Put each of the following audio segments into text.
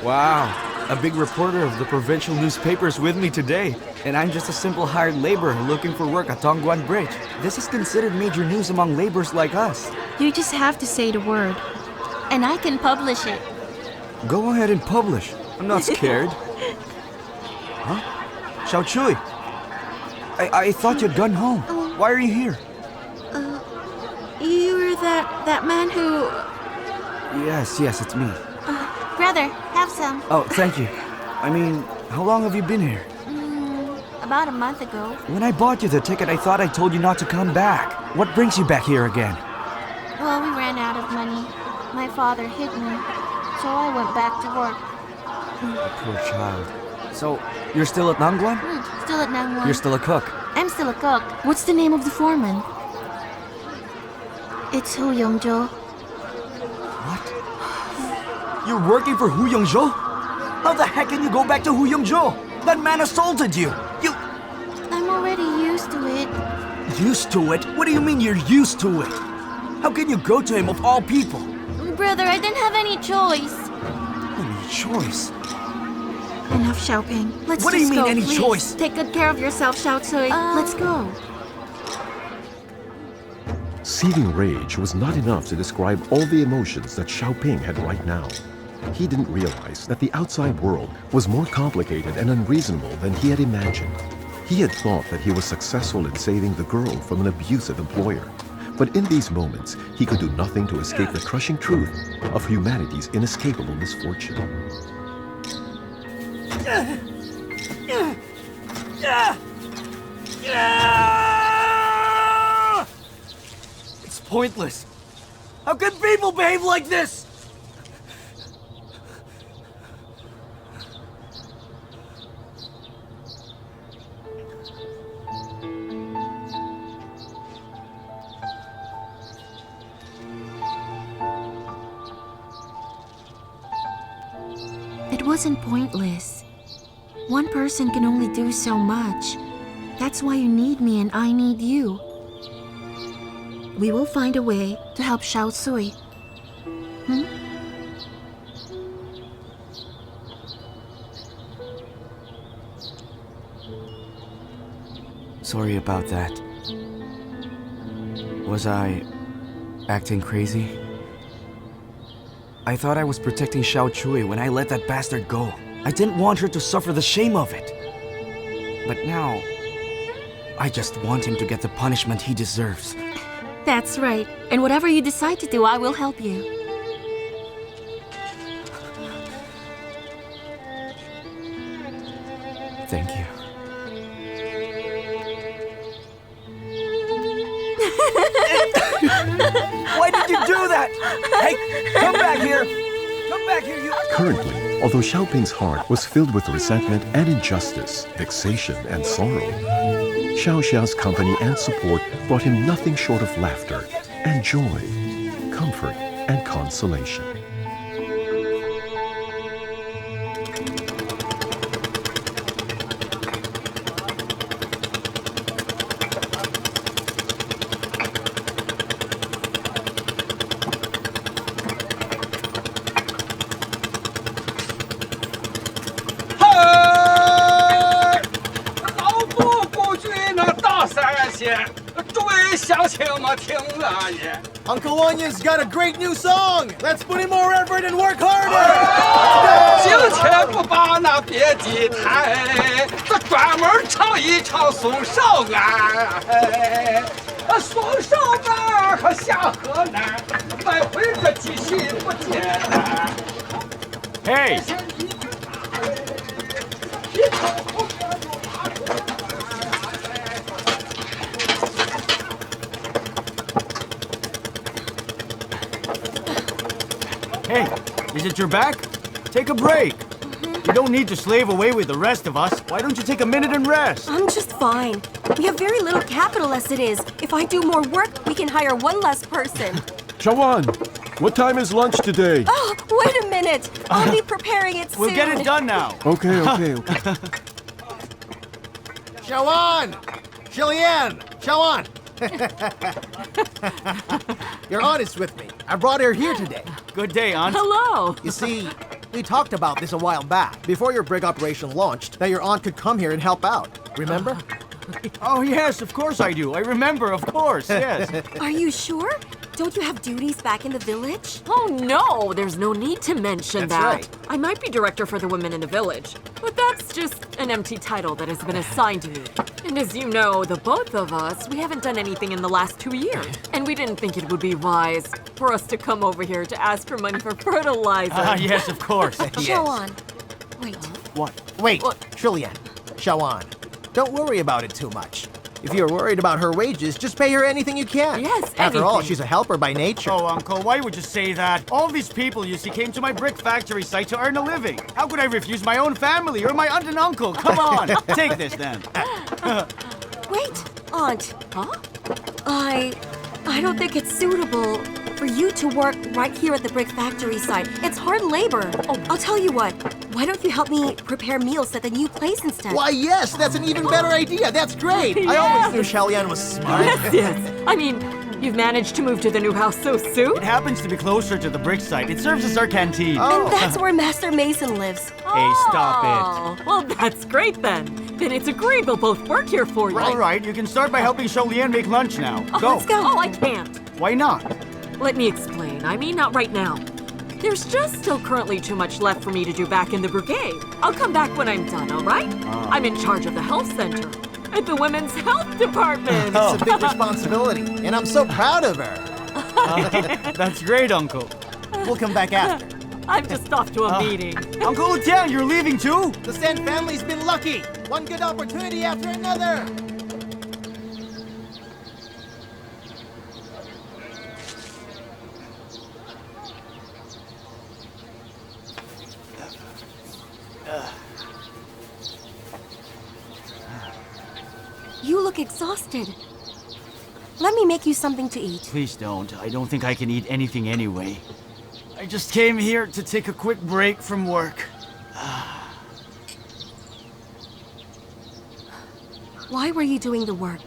Wow, a big reporter of the provincial newspapers with me today. And I'm just a simple hired laborer looking for work at Tong Liya Bridge. This is considered major news among laborers like us. You just have to say the word. And I can publish it. Go ahead and publish. I'm not scared. Huh? Xiao Chui. I thought you'd gone home. Why are you here? You were that man who... Yes, it's me. Brother, have some. Oh, thank you. I mean, how long have you been here? About a month ago. When I bought you the ticket, I thought I told you not to come back. What brings you back here again? Well, we ran out of money. My father hit me, so I went back to work. Poor child. So, you're still at Nangguan? Still at Nangguan. You're still a cook? I'm still a cook. What's the name of the foreman? It's Hu Yongzhou. What? You're working for Hu Yongzhou? How the heck can you go back to Hu Yongzhou? That man assaulted you! I'm already used to it. Used to it? What do you mean you're used to it? How can you go to him of all people? Brother, I didn't have any choice. Any choice? Enough, Xiaoping. Let's What do you just mean, go, any please. choice? Take good care of yourself, Xiao Cui. Let's go. Seething rage was not enough to describe all the emotions that Xiaoping had right now. He didn't realize that the outside world was more complicated and unreasonable than he had imagined. He had thought that he was successful in saving the girl from an abusive employer. But in these moments, he could do nothing to escape the crushing truth of humanity's inescapable misfortune. It's pointless. How can people behave like this? It wasn't pointless. One person can only do so much. That's why you need me and I need you. We will find a way to help Xiao Cui. Sorry about that. Was I acting crazy? I thought I was protecting Xiao Cui when I let that bastard go. I didn't want her to suffer the shame of it. But now, I just want him to get the punishment he deserves. That's right. And whatever you decide to do, I will help you. Thank you. Why did you do that? Hey, come back here! Come back here, you... Currently, although Xiaoping's heart was filled with resentment and injustice, vexation and sorrow, Xiao Xiao's company and support brought him nothing short of laughter and joy, comfort and consolation. Uncle Wanyan's got a great new song! Let's put in more effort and work harder! 今天不把那别的抬，这专门唱一唱送上岸。送上岸和下河南，来回这几许不艰难。 Hey! Hey, is it your back? Take a break. You don't need to slave away with the rest of us. Why don't you take a minute and rest? I'm just fine. We have very little capital as it is. If I do more work, we can hire one less person. Shawan, what time is lunch today? Oh, wait a minute. I'll be preparing it soon. We'll get it done now. Okay. Shawan! Shilian! Shawan! Your aunt is with me. I brought her here today. Good day, Aunt. Hello. You see, we talked about this a while back, before your brig operation launched, that your aunt could come here and help out. Remember? Oh, yes, of course I do. I remember, of course, yes. Are you sure? Don't you have duties back in the village? Oh no, there's no need to mention That's that. right. I might be director for the women in the village, but that's just an empty title that has been assigned to me. And as you know, the both of us, we haven't done anything in the last 2 years. And we didn't think it would be wise for us to come over here to ask for money for fertilizer. Yes, of course. Shawan. Wait. What? Wait, What? Shilian. Shawan. Don't worry about it too much. If you're worried about her wages, just pay her anything you can. Yes, After all, anything. she's a helper by nature. Oh, Uncle, why would you say that? All these people, you see, came to my brick factory site to earn a living. How could I refuse my own family or my aunt and uncle? Come on, take this then. Wait, Aunt. Huh? I don't think it's suitable for you to work right here at the brick factory site. It's hard labor. Oh, I'll tell you what. Why don't you help me prepare meals at the new place instead? Why, yes, that's an even better idea. That's great. I always knew Shilian was smart. Yes. I mean, you've managed to move to the new house so soon? It happens to be closer to the brick site. It serves as our canteen. And that's where Master Mason lives. Hey, stop Oh, well, that's great then. Then it's agreed we'll both work here for you. All right, you can start by helping Sholian make lunch now. Oh, Go. Let's go. Oh, I can't. Why not? Let me explain. I mean, not right now. There's just still currently too much left for me to do back in the brigade. I'll come back when I'm done, all right? I'm in charge of the health center at the women's health department. It's a big responsibility, and I'm so proud of her. That's great, Uncle. We'll come back after. I'm just off to a meeting. Uncle Tian, you're leaving too? The Sen family's been lucky. One good opportunity after another. You look exhausted. Let me make you something to eat. Please don't. I don't think I can eat anything anyway. I just came here to take a quick break from work. Why were you doing the work?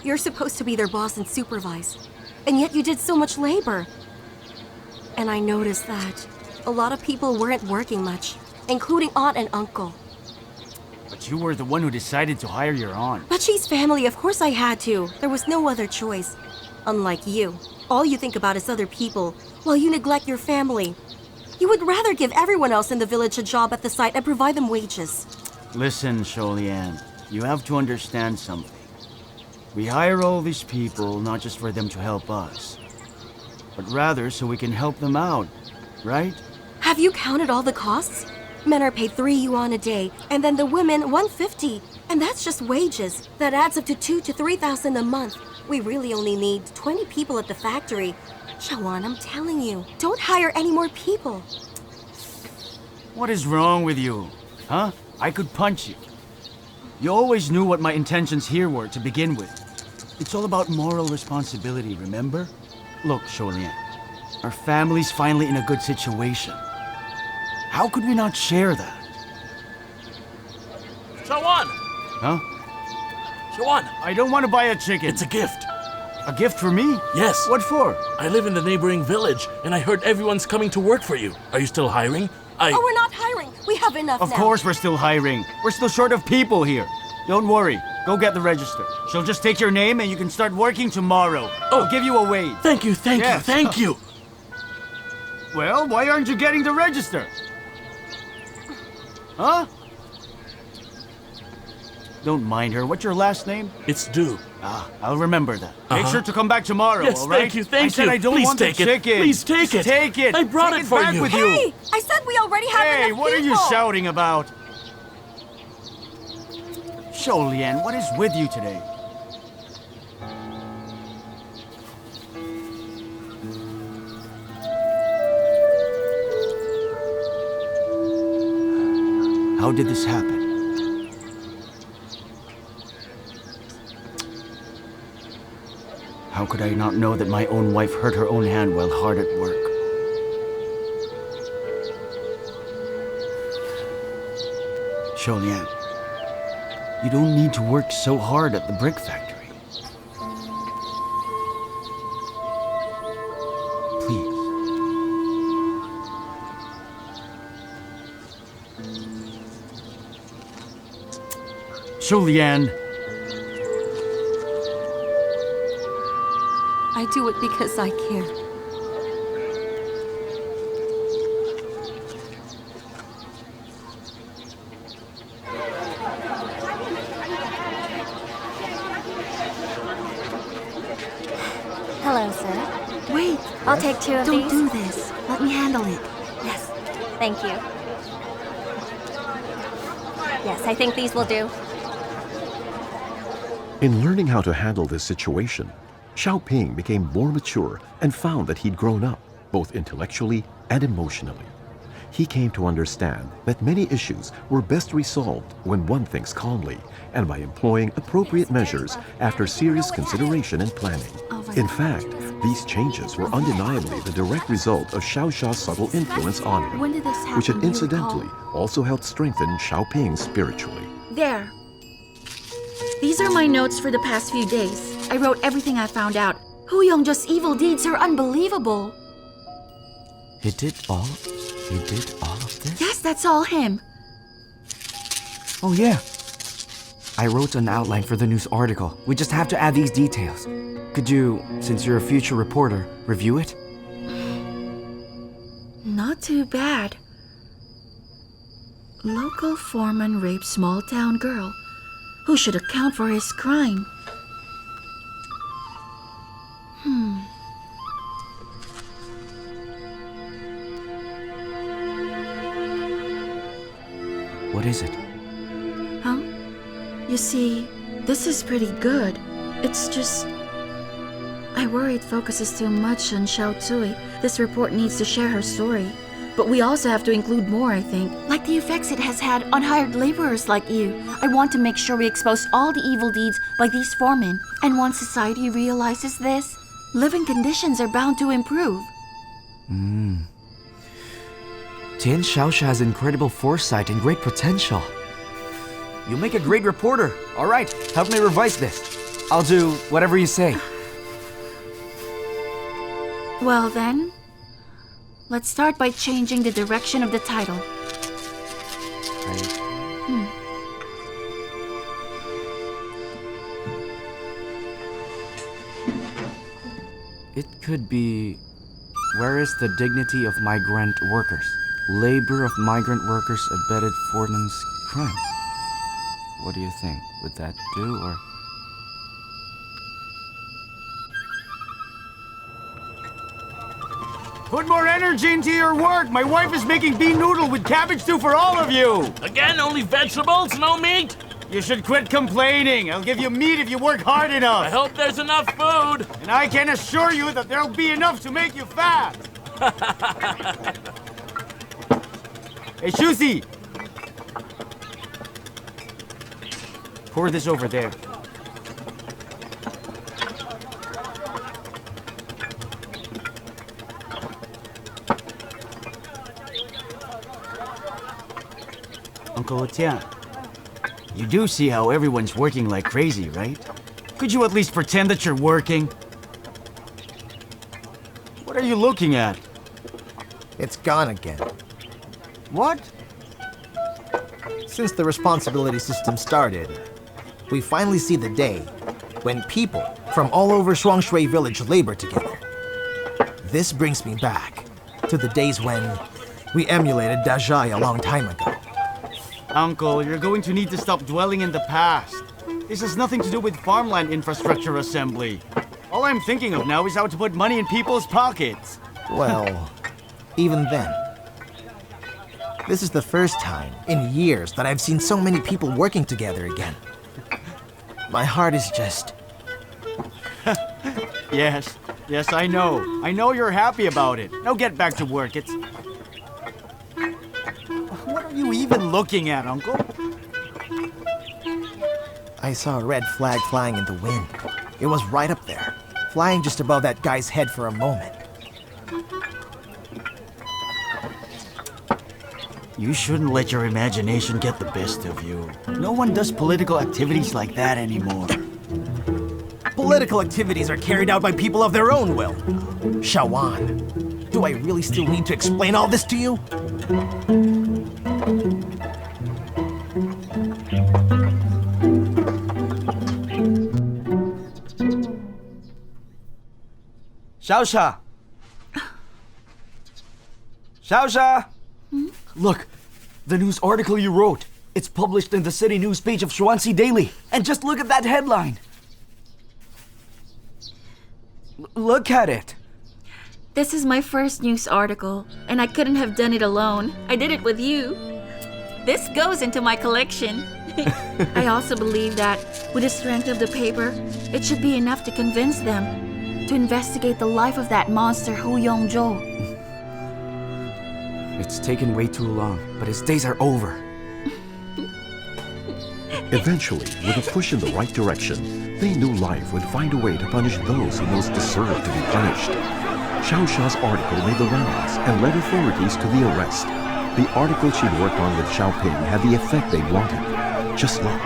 You're supposed to be their boss and supervise. And yet you did so much labor. And I noticed that a lot of people weren't working much, including Aunt and Uncle. But you were the one who decided to hire your aunt. But she's family, of course I had to. There was no other choice. Unlike you, all you think about is other people, while you neglect your family. You would rather give everyone else in the village a job at the site and provide them wages. Listen, Sholian, you have to understand something. We hire all these people not just for them to help us, but rather so we can help them out, right? Have you counted all the costs? Men are paid 3 yuan a day, and then the women 150. And that's just wages. That adds up to 2,000 to 3,000 a month. We really only need 20 people at the factory. Shawan, I'm telling you, don't hire any more people. What is wrong with you? Huh? I could punch you. You always knew what my intentions here were to begin with. It's all about moral responsibility, remember? Look, Sholian, our family's finally in a good situation. How could we not share that? Shawan! Huh? Shawan! I don't want to buy a chicken. It's a gift. A gift for me? Yes. What for? I live in the neighboring village, and I heard everyone's coming to work for you. Are you still hiring? Oh, we're not hiring. We have enough Of now. course we're still hiring. We're still short of people here. Don't worry. Go get the register. She'll just take your name and you can start working tomorrow. I'll give you a wage. Thank you, thank Yes. you, thank you. Well, why aren't you getting the register? Huh? Don't mind her. What's your last name? It's due. Ah, I'll remember that. Make Uh-huh. sure to come back tomorrow, Yes, all right? thank you, thank I said you. I don't Please want take the it. chicken. Please take Just it. Take it. I brought Take it for back you. with you. Hey, I said we already have Hey, enough what are you people. shouting about? Sholian, what is with you today? How did this happen? How could I not know that my own wife hurt her own hand while hard at work? Sholian, You don't need to work so hard at the brick factory. Please. Lian, I do it because I care. Hello, sir. Wait, I'll take 2 of don't these. do this. Let me handle it. Yes, thank you. Yes, I think these will do. In learning how to handle this situation, Xiaoping became more mature and found that he'd grown up, both intellectually and emotionally. He came to understand that many issues were best resolved when one thinks calmly and by employing appropriate measures after serious consideration and planning. In fact, these changes were undeniably the direct result of Xiaoxia's subtle influence on him, When did this happen? which had do you incidentally recall? also helped strengthen Xiaoping spiritually. There. These are my notes for the past few days. I wrote everything I found out. Hu Yongzhe's evil deeds are unbelievable. He did all of this? Yes, that's all him. Oh yeah. I wrote an outline for the news article. We just have to add these details. Could you, since you're a future reporter, review it? Not too bad. Local foreman raped small town girl. Who should account for his crime? What is it? Huh? You see, this is pretty good. It's just... I worry it focuses too much on Xiao Tsui. This report needs to share her story. But we also have to include more, I think. Like the effects it has had on hired laborers like you. I want to make sure we expose all the evil deeds by these foremen. And once society realizes this, living conditions are bound to improve. Tian Xiaoxia has incredible foresight and great potential. You'll make a great reporter. All right, help me revise this. I'll do whatever you say. Well then, let's start by changing the direction of the title. It could be... Where is the dignity of migrant workers? Labor of migrant workers abetted foreman's crimes. What do you think? Would that do, or...? put more energy into your work. My wife is making bean noodle with cabbage stew for all of you. Again, only vegetables, no meat? You should quit complaining. I'll give you meat if you work hard enough. I hope there's enough food. And I can assure you that there'll be enough to make you fat. Hey, Shusi! Pour this over there. Uncle Tian, you do see how everyone's working like crazy, right? Could you at least pretend that you're working? What are you looking at? It's gone again. What? Since the responsibility system started, we finally see the day when people from all over Shuangshui village labor together. This brings me back to the days when we emulated Dazhai a long time ago. Uncle, you're going to need to stop dwelling in the past. This has nothing to do with farmland infrastructure assembly. All I'm thinking of now is how to put money in people's pockets. Well, even then, this is the first time in years that I've seen so many people working together again. My heart is just... Yes, I know. I know you're happy about it. Now get back to work. What are you even looking at, Uncle? I saw a red flag flying in the wind. It was right up there, flying just above that guy's head for a moment. You shouldn't let your imagination get the best of you. No one does political activities like that anymore. Political activities are carried out by people of their own will. Shawan, do I really still need to explain all this to you? Xiaosha! Xiaosha! Look, the news article you wrote. It's published in the city news page of Xuanxi Daily. And just look at that headline. Look at it. This is my first news article, and I couldn't have done it alone. I did it with you. This goes into my collection. I also believe that with the strength of the paper, it should be enough to convince them to investigate the life of that monster Hu Yongzhou. It's taken way too long, but his days are over. Eventually, with a push in the right direction, they knew life would find a way to punish those who most deserved to be punished. Xiaosha's article made the rounds and led authorities to the arrest. The article she'd worked on with Xiaoping had the effect they wanted. Just look.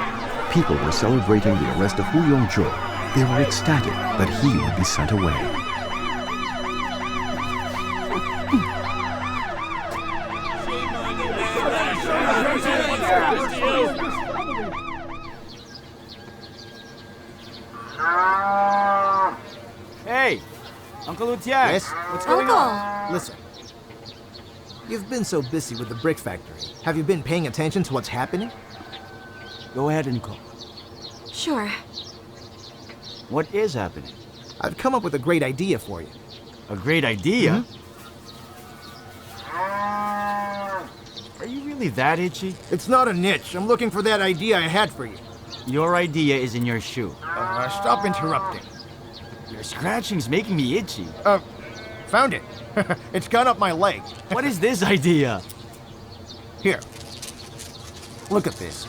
People were celebrating the arrest of Hu Yongzhou. They were ecstatic that he would be sent away. Hey, Uncle Lu Yao. Yes? What's going Uncle. on? Listen. You've been so busy with the brick factory. Have you been paying attention to what's happening? Go ahead and call. Sure. What is happening? I've come up with a great idea for you. A great idea? Are you really that itchy? It's not a niche. I'm looking for that idea I had for you. Your idea is in your shoe. Stop interrupting. Your scratching's making me itchy. Found it. It's gone up my leg. What is this idea? Here. Look at this.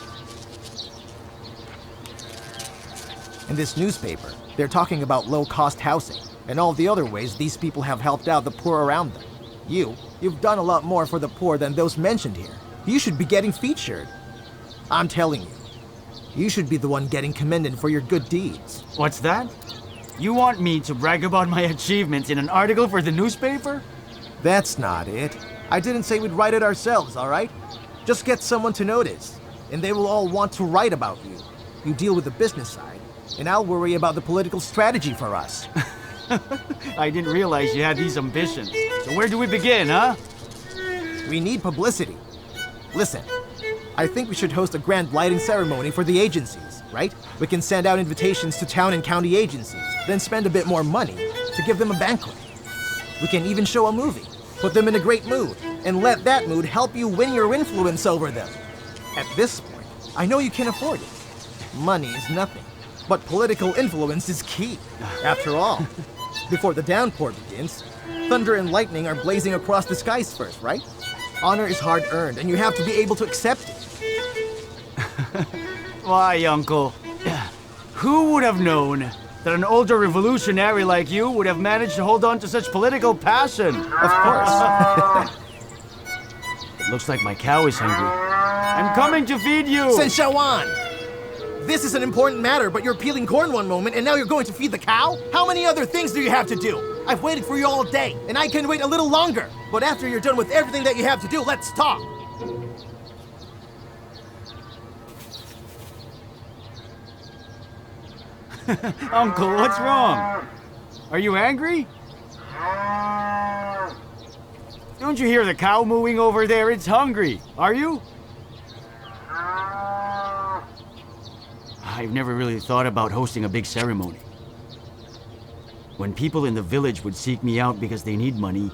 In this newspaper, they're talking about low-cost housing and all the other ways these people have helped out the poor around them. You've done a lot more for the poor than those mentioned here. You should be getting featured. I'm telling you, you should be the one getting commended for your good deeds. What's that? You want me to brag about my achievements in an article for the newspaper? That's not it. I didn't say we'd write it ourselves, all right? Just get someone to notice, and they will all want to write about you. You deal with the business side, and I'll worry about the political strategy for us. I didn't realize you had these ambitions. So where do we begin, huh? We need publicity. Listen, I think we should host a grand lighting ceremony for the agencies, right? We can send out invitations to town and county agencies, then spend a bit more money to give them a banquet. We can even show a movie, put them in a great mood, and let that mood help you win your influence over them. At this point, I know you can afford it. Money is nothing, but political influence is key. After all, before the downpour begins, thunder and lightning are blazing across the skies first, right? Honor is hard-earned, and you have to be able to accept it. Why, Uncle? Who would have known that an older revolutionary like you would have managed to hold on to such political passion? Of course. It looks like my cow is hungry. I'm coming to feed you! Shawan! This is an important matter, but you're peeling corn one moment, and now you're going to feed the cow? How many other things do you have to do? I've waited for you all day, and I can wait a little longer. But after you're done with everything that you have to do, let's talk. Uncle, what's wrong? Are you angry? Don't you hear the cow mooing over there? It's hungry. Are you? I've never really thought about hosting a big ceremony. When people in the village would seek me out because they need money,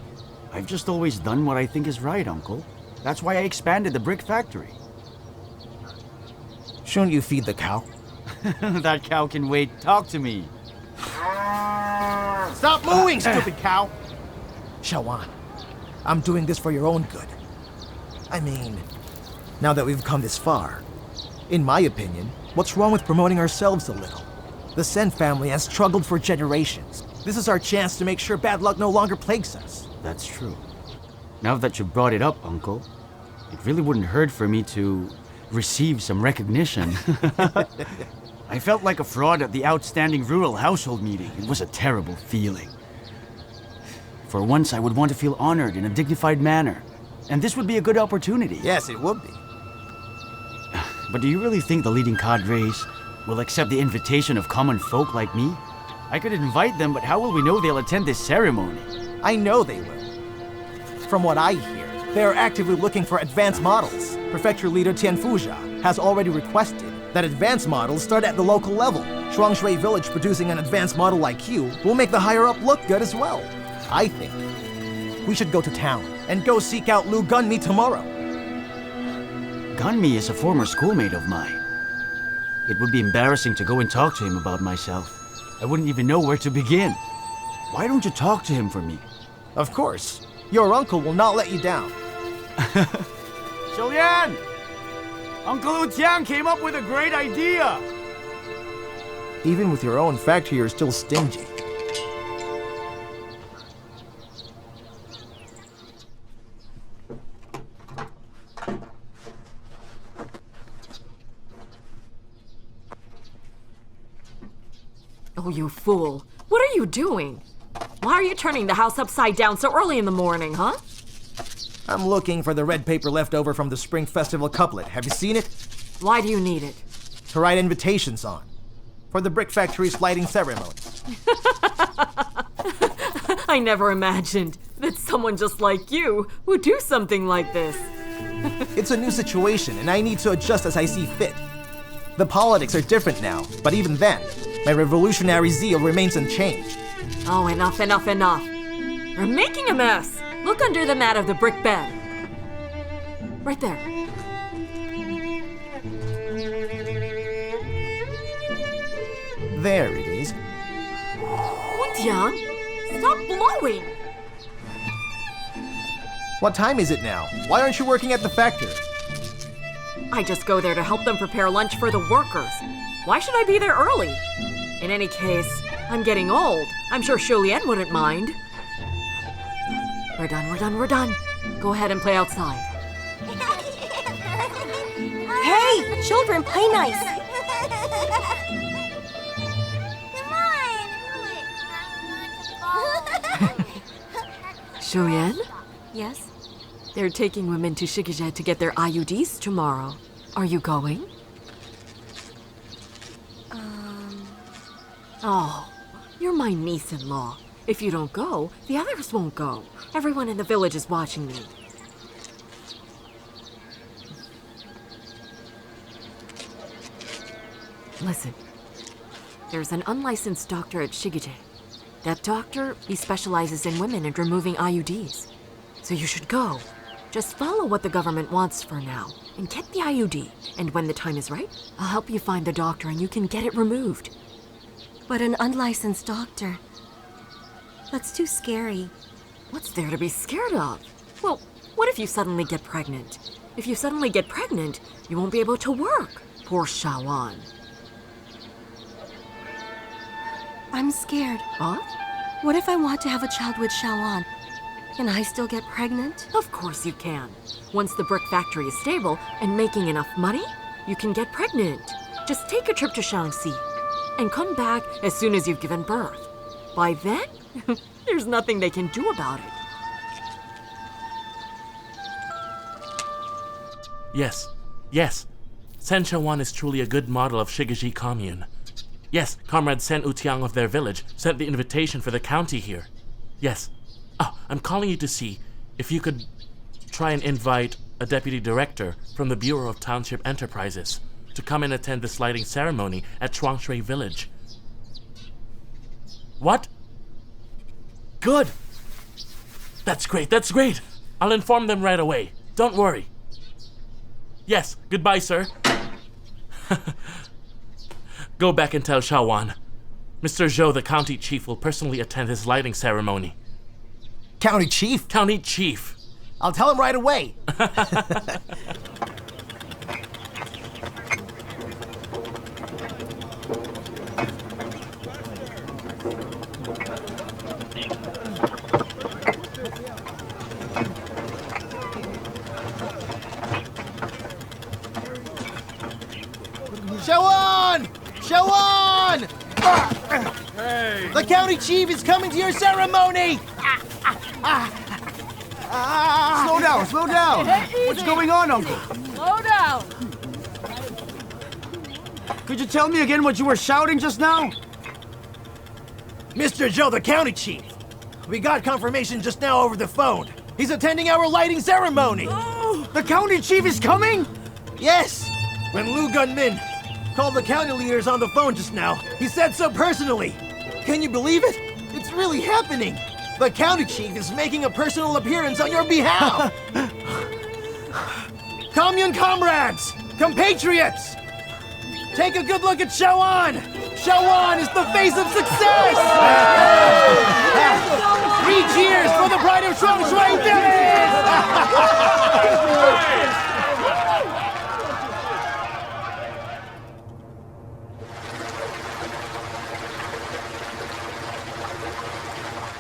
I've just always done what I think is right, Uncle. That's why I expanded the brick factory. Shouldn't you feed the cow? That cow can wait. Talk to me. Stop mooing, stupid cow! Shawan, I'm doing this for your own good. I mean, now that we've come this far, in my opinion, what's wrong with promoting ourselves a little? The Sen family has struggled for generations. This is our chance to make sure bad luck no longer plagues us. That's true. Now that you brought it up, Uncle, It really wouldn't hurt for me to receive some recognition. I felt like a fraud at the outstanding rural household meeting. It was a terrible feeling. For once, I would want to feel honored in a dignified manner. And this would be a good opportunity. Yes, it would be. But do you really think the leading cadres will accept the invitation of common folk like me? I could invite them, but how will we know they'll attend this ceremony? I know they will. From what I hear, they are actively looking for advanced models. Prefecture leader Tian Fuzha has already requested that advanced models start at the local level. Shuangshui Village producing an advanced model like you will make the higher up look good as well. I think we should go to town and go seek out Lu Gunmi tomorrow. Gunmi is a former schoolmate of mine. It would be embarrassing to go and talk to him about myself. I wouldn't even know where to begin. Why don't you talk to him for me? Of course. Your uncle will not let you down. Yuan! Uncle Wu Tiang came up with a great idea! Even with your own factory, you're still stingy. Oh, you fool. What are you doing? Why are you turning the house upside down so early in the morning, huh? I'm looking for the red paper left over from the Spring Festival couplet. Have you seen it? Why do you need it? To write invitations on. For the brick factory's lighting ceremony. I never imagined that someone just like you would do something like this. It's a new situation, and I need to adjust as I see fit. The politics are different now, but even then, my revolutionary zeal remains unchanged. Oh, enough, enough, enough. You're making a mess. Look under the mat of the brick bed. Right there. There it is. Wu Tiang, stop blowing! What time is it now? Why aren't you working at the factory? I just go there to help them prepare lunch for the workers. Why should I be there early? In any case, I'm getting old. I'm sure Lian wouldn't mind. We're done, we're done, we're done. Go ahead and play outside. Hey, children, play nice. Lian? Yes? They're taking women to Shigije to get their IUDs tomorrow. Are you going? Oh, you're my niece-in-law. If you don't go, the others won't go. Everyone in the village is watching me. Listen, there's an unlicensed doctor at Shigije. That doctor, he specializes in women and removing IUDs. So you should go. Just follow what the government wants for now, and get the IUD. And when the time is right, I'll help you find the doctor and you can get it removed. But an unlicensed doctor. That's too scary. What's there to be scared of? Well, what if you suddenly get pregnant? If you suddenly get pregnant, you won't be able to work. Poor Shawan. I'm scared. Huh? What if I want to have a child with Shawan? Can I still get pregnant? Of course you can. Once the brick factory is stable and making enough money, you can get pregnant. Just take a trip to Shaanxi and come back as soon as you've given birth. By then, there's nothing they can do about it. Yes, yes. Sen Shawan is truly a good model of Shigiji commune. Yes, Comrade Sen Utiang of their village sent the invitation for the county here. Yes. Oh, I'm calling you to see if you could try and invite a deputy director from the Bureau of Township Enterprises to come and attend this lighting ceremony at Shuangshui Village. What? Good. That's great, that's great. I'll inform them right away. Don't worry. Yes, goodbye, sir. Go back and tell Shawan. Mr. Zhou, the county chief, will personally attend his lighting ceremony. County chief? County chief. I'll tell him right away. Yuan! The county chief is coming to your ceremony! Slow down. What's going on, Uncle? Slow down. Could you tell me again what you were shouting just now? Mr. Zhou, the county chief. We got confirmation just now over the phone. He's attending our lighting ceremony. The county chief is coming? Yes! When Lu Gunmin called the county leaders on the phone just now, he said so personally. Can you believe it? It's really happening. The county chief is making a personal appearance on your behalf. Commune comrades, compatriots, take a good look at Yuan. Yuan is the face of success. 3 cheers for the pride of Shuangshui Village.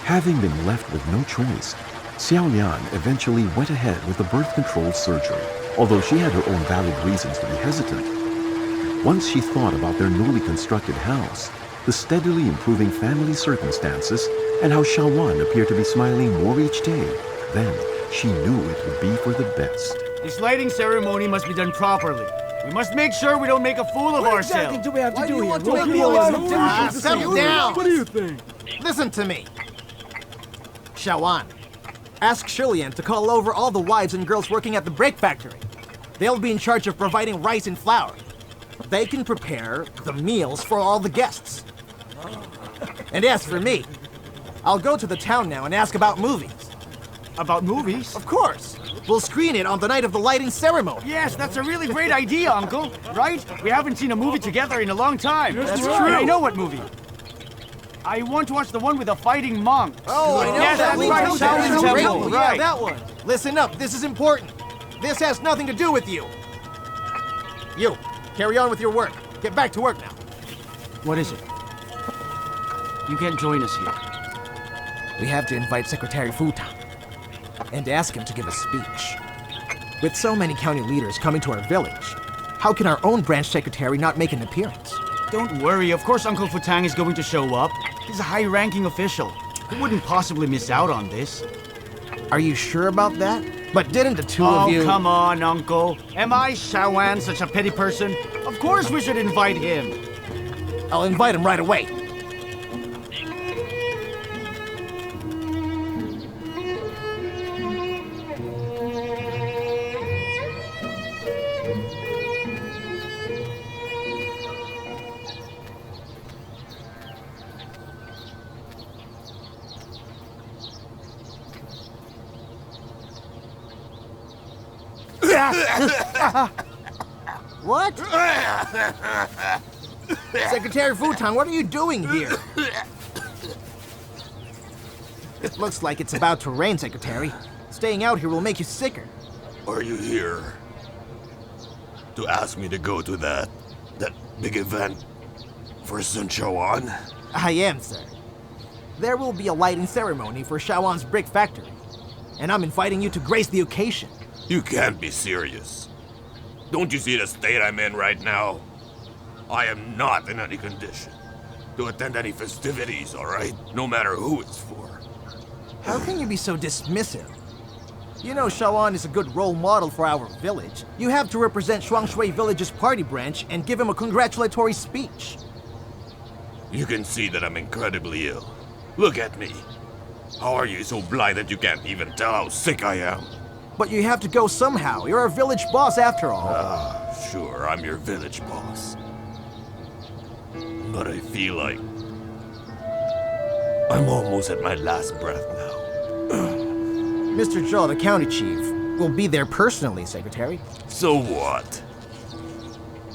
Having been left with no choice, Xiao Lian eventually went ahead with the birth control surgery, although she had her own valid reasons to be hesitant. Once she thought about their newly constructed house, the steadily improving family circumstances, and how Shawan appeared to be smiling more each day, then she knew it would be for the best. This lighting ceremony must be done properly. We must make sure we don't make a fool of ourselves. do we have to do here? Settle down. What do you think? Listen to me. Shawan, ask Shilian to call over all the wives and girls working at the brick factory. They'll be in charge of providing rice and flour. They can prepare the meals for all the guests. And as for me, I'll go to the town now and ask about movies. About movies? Of course. We'll screen it on the night of the lighting ceremony. Yes, that's a really great idea, Uncle. Right? We haven't seen a movie together in a long time. That's true. true. I know what movie. I want to watch the one with the fighting monks. Oh, I know yes, that that's one. right. Shaolin Shaolin Temple. Temple. Yeah, Right. that one. Listen up, this is important. This has nothing to do with you. You, carry on with your work. Get back to work now. What is it? You can't join us here. We have to invite Secretary Fu Tang and ask him to give a speech. With so many county leaders coming to our village, how can our own branch secretary not make an appearance? Don't worry, of course Uncle Futang is going to show up. He's a high-ranking official. He wouldn't possibly miss out on this. Are you sure about that? But didn't the two Oh, of you... come on, Uncle. Am I, Shawan, such a petty person? Of course we should invite him. I'll invite him right away. What? Secretary Fu Tang, what are you doing here? It looks like it's about to rain, Secretary. Staying out here will make you sicker. Are you here to ask me to go to that big event for Sun Shawan? I am, sir. There will be a lighting ceremony for Shawan's brick factory, and I'm inviting you to grace the occasion. You can't be serious. Don't you see the state I'm in right now? I am not in any condition to attend any festivities, all right? No matter who it's for. How can you be so dismissive? You know Shawan is a good role model for our village. You have to represent Shuangshui Village's party branch and give him a congratulatory speech. You can see that I'm incredibly ill. Look at me. How are you so blind that you can't even tell how sick I am? But you have to go somehow. You're our village boss after all. Sure, I'm your village boss. But I feel like I'm almost at my last breath now. Mr. Zhou, the county chief, will be there personally, Secretary. So what?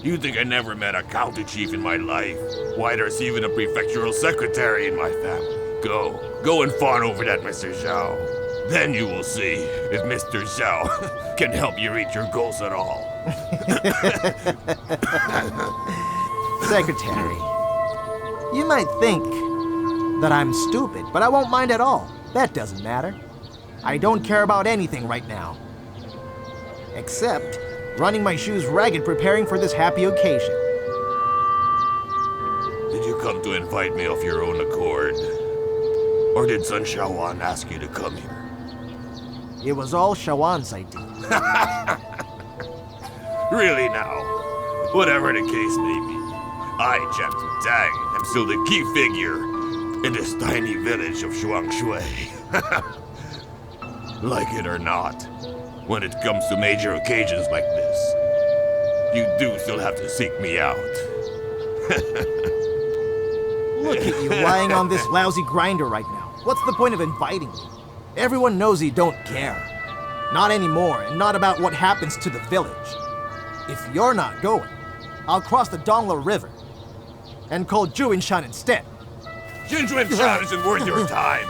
You think I never met a county chief in my life? Why, there's even a prefectural secretary in my family. Go and fawn over that, Mr. Zhao. Then you will see if Mr. Zhao can help you reach your goals at all. Secretary, you might think that I'm stupid, but I won't mind at all. That doesn't matter. I don't care about anything right now. Except running my shoes ragged preparing for this happy occasion. invite me of your own accord? Or did Sun Shaoan ask you to come here? It was all Shawan's idea. Really now? Whatever the case may be, I, Captain Tang, am still the key figure in this tiny village of Shuangshui. Like it or not, when it comes to major occasions like this, you do still have to seek me out. Look at you lying on this lousy grinder right now. What's the point of inviting me? Everyone knows you don't care. Not anymore, and not about what happens to the village. If you're not going, I'll cross the Dongla River and call Juinshan instead. Juinshan isn't worth your time.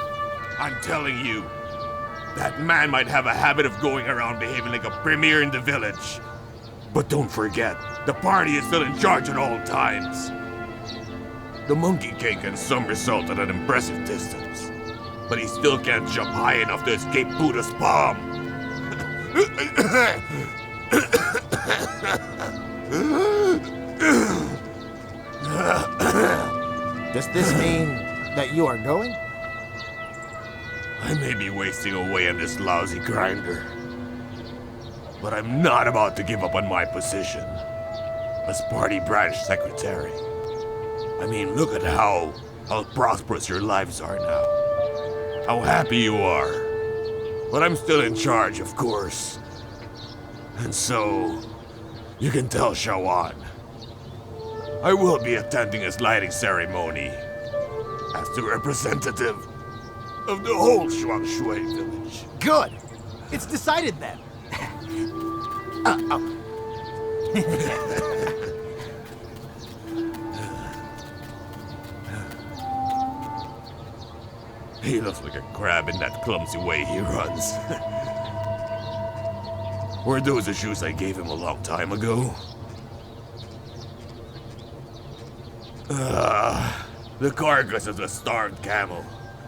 I'm telling you, that man might have a habit of going around behaving like a premier in the village. But don't forget, the party is still in charge at all times. The Monkey King can somersault at an impressive distance, but he still can't jump high enough to escape Buddha's palm. Does this mean that you are going? I may be wasting away on this lousy grinder, but I'm not about to give up on my position as party branch secretary. I mean, look at how prosperous your lives are now. How happy you are. But I'm still in charge, of course. And so, you can tell Shawan, I will be attending his lighting ceremony as the representative of the whole Shuangshui village. Good! It's decided then. He looks like a crab in that clumsy way he runs. Were those the shoes I gave him a long time ago? The carcass of the starved camel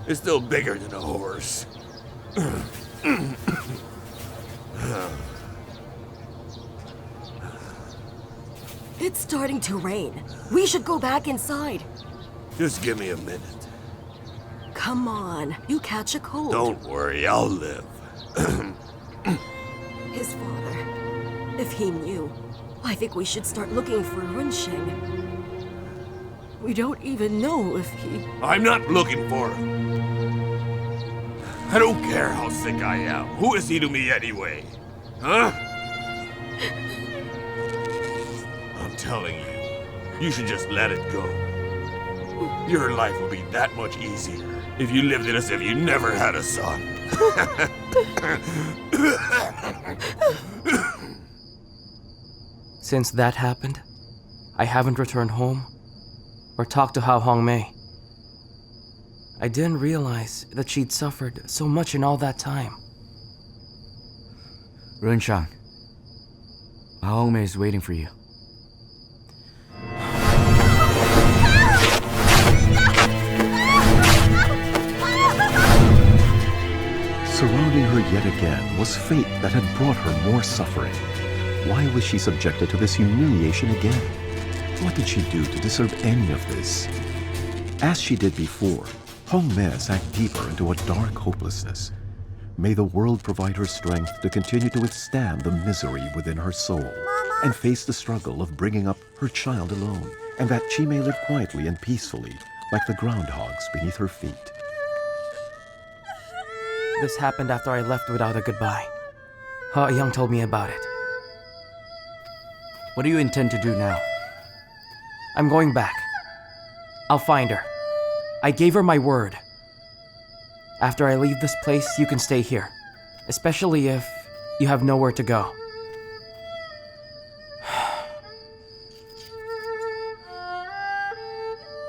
is still bigger than a horse. It's starting to rain. We should go back inside. Just give me a minute. Come on, you catch a cold. Don't worry, I'll live. His father. If he knew, I think we should start looking for Runsheng. We don't even know if he... I'm not looking for him. I don't care how sick I am. Who is he to me anyway? Huh? I'm telling you, you should just let it go. Your life will be that much easier if you lived it as if you never had a son. Since that happened, I haven't returned home or talked to Hao Hongmei. I didn't realize that she'd suffered so much in all that time. Runshan, Hao Hongmei is waiting for you. Surrounding her yet again was fate that had brought her more suffering. Why was she subjected to this humiliation again? What did she do to deserve any of this? As she did before, Hongmei sank deeper into a dark hopelessness. May the world provide her strength to continue to withstand the misery within her soul and face the struggle of bringing up her child alone, and that she may live quietly and peacefully like the groundhogs beneath her feet. This happened after I left without a goodbye. Ha Young told me about it. What do you intend to do now? I'm going back. I'll find her. I gave her my word. After I leave this place, you can stay here. Especially if you have nowhere to go.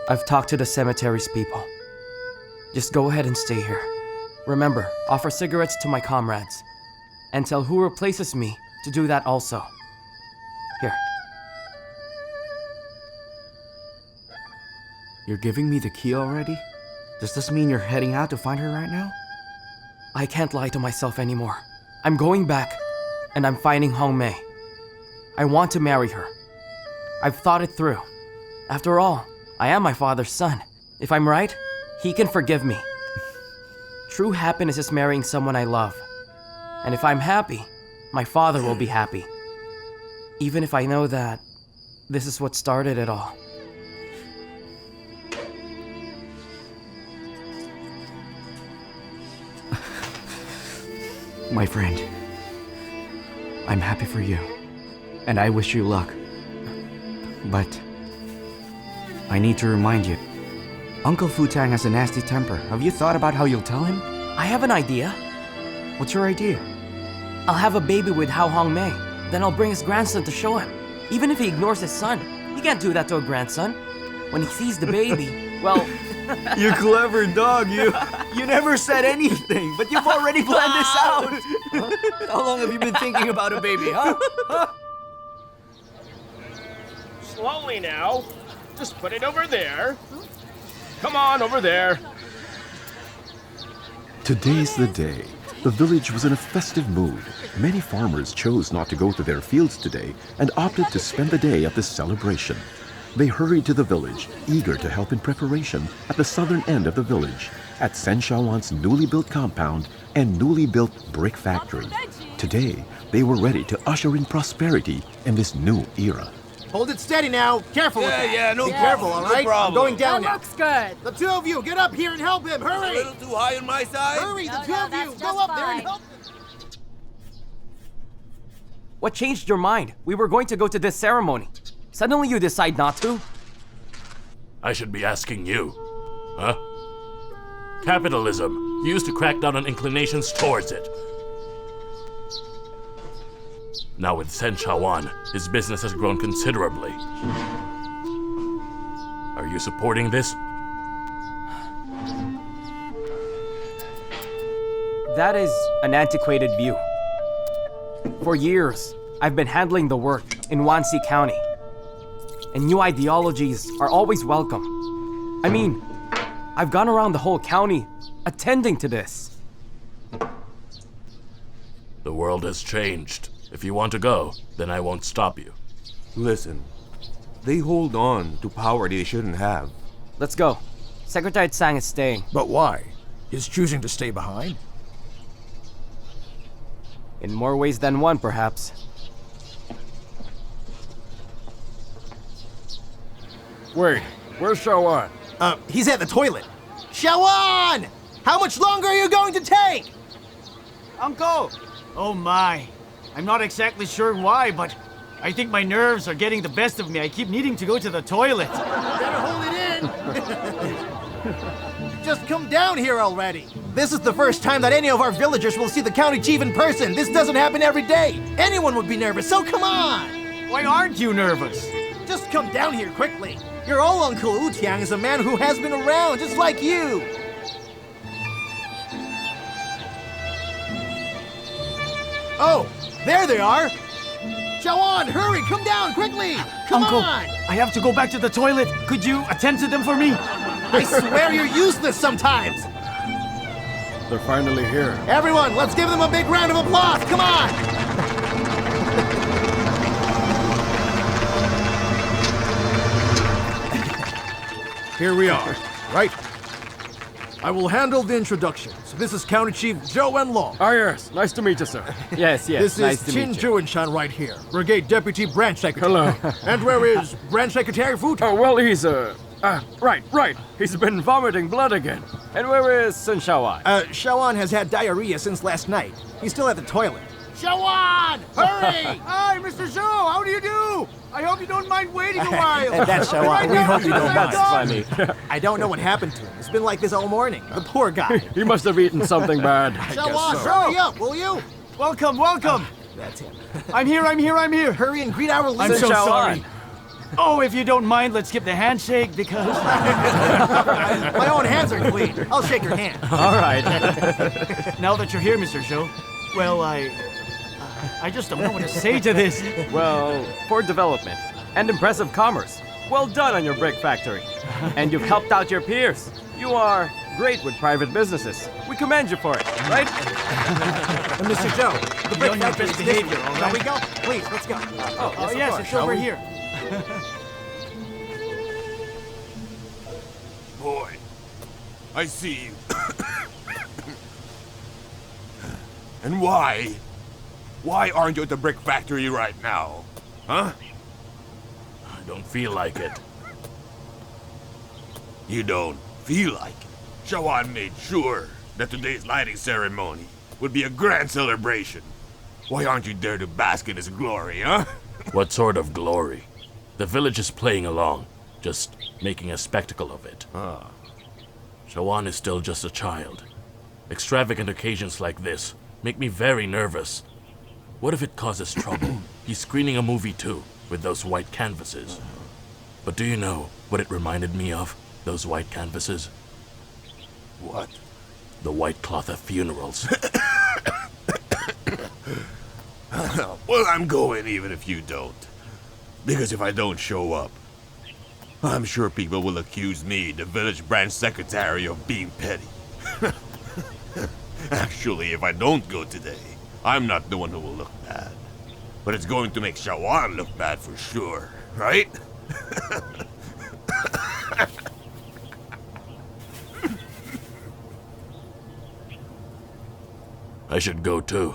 I've talked to the cemetery's people. Just go ahead and stay here. Remember, offer cigarettes to my comrades. And tell who replaces me to do that also. Here. You're giving me the key already? Does this mean you're heading out to find her right now? I can't lie to myself anymore. I'm going back, and I'm finding Hongmei. I want to marry her. I've thought it through. After all, I am my father's son, If I'm right, he can forgive me. True happiness is marrying someone I love. And if I'm happy, my father will be happy. Even if I know that this is what started it all. My friend, I'm happy for you, and I wish you luck. But I need to remind you, Uncle Futang has a nasty temper. Have you thought about how you'll tell him? I have an idea. What's your idea? I'll have a baby with Hao Hong Mei. Then I'll bring his grandson to show him. Even if he ignores his son, he can't do that to a grandson. When he sees the baby, well... You clever dog, you. You never said anything, but you've already planned this out. How long have you been thinking about a baby, huh? Slowly now. Just put it over there. Come on, over there. Today's the day. The village was in a festive mood. Many farmers chose not to go to their fields today and opted to spend the day at this celebration. They hurried to the village, eager to help in preparation at the southern end of the village, at Sen Shaowan's newly built compound and newly built brick factory. Today, they were ready to usher in prosperity in this new era. Hold it steady now. Careful with that. Yeah, no Be problem. careful, all No right? problem. I'm going down That now. looks good. The two of you, get up here and help him. A Hurry! little too high on my side? Hurry, the No, two no, of you. that's Go just up there and fine. help. What changed your mind? We were going to go to this ceremony. Suddenly you decide not to? I should be asking you. Huh? Capitalism used to crack down on inclinations towards it. Now with Sen Shaowan, his business has grown considerably. Are you supporting this? That is an antiquated view. For years, I've been handling the work in Wanxi County. And new ideologies are always welcome. I mean, I've gone around the whole county attending to this. The world has changed. If you want to go, then I won't stop you. Listen, they hold on to power they shouldn't have. Let's go. Secretary Tsang is staying. But why? He's choosing to stay behind? In more ways than one, perhaps. Wait, where's Shaowan? He's at the toilet. Shaowan! How much longer are you going to take? Uncle! Oh my. I'm not exactly sure why, but I think my nerves are getting the best of me. I keep needing to go to the toilet. Better hold it in. Just come down here already. This is the first time that any of our villagers will see the county chief in person. This doesn't happen every day. Anyone would be nervous, so come on. Why aren't you nervous? Just come down here quickly. Your old Uncle Utiang is a man who has been around, just like you. Oh, there they are. Shaowan, hurry, come down quickly. Come Uncle, on. I have to go back to the toilet. Could you attend to them for me? I swear you're useless sometimes. They're finally here. Everyone, let's give them a big round of applause. Come on. Here we are, right? I will handle the introductions. This is County Chief Zhou Wenlong. Ah, yes. Nice to meet you, sir. Yes, This nice is to Qin meet you. Juanshan right here, Brigade Deputy Branch Secretary. Hello. And where is Branch Secretary Fu? Oh, well, he's, right. He's been vomiting blood again. And where is Sun Shaowan? Shaowan has had diarrhea since last night. He's still at the toilet. Shaowan, hurry! Hi, Mr. Zhou. How do you do? I hope you don't mind waiting a while. And that's Shaowan. We hope you don't mind. That's funny. I don't know what happened to him. It's been like this all morning. The poor guy. He must have eaten something bad. Shaowan, hurry up, will you? Welcome. That's him. I'm here. Hurry and greet our I'm leader. so Shaowan. sorry. Oh, if you don't mind, let's skip the handshake because... My own hands are clean. I'll shake your hand. All right. Now that you're here, Mr. Zhou, well, I just don't know what to say to this. Well, for development and impressive commerce, well done on your brick factory. And you've helped out your peers. You are great with private businesses. We commend you for it, right? Mr. Zhou, the Be brick on your factory best is this behavior, way. all Shall we right? go? Please, let's go. Oh, yes, of course. it's Shall over we? here. Boy, I see you. And why? Why aren't you at the brick factory right now? Huh? I don't feel like it. You don't feel like it? Shawan made sure that today's lighting ceremony would be a grand celebration. Why aren't you there to bask in his glory, huh? What sort of glory? The village is playing along, just making a spectacle of it. Shawan is still just a child. Extravagant occasions like this make me very nervous. What if it causes trouble? He's screening a movie too, with those white canvases. But do you know what it reminded me of, those white canvases? What? The white cloth of funerals. Well, I'm going even if you don't. Because if I don't show up, I'm sure people will accuse me, the village branch secretary, of being petty. Actually, if I don't go today, I'm not the one who will look bad. But it's going to make Shawan look bad for sure, right? I should go too.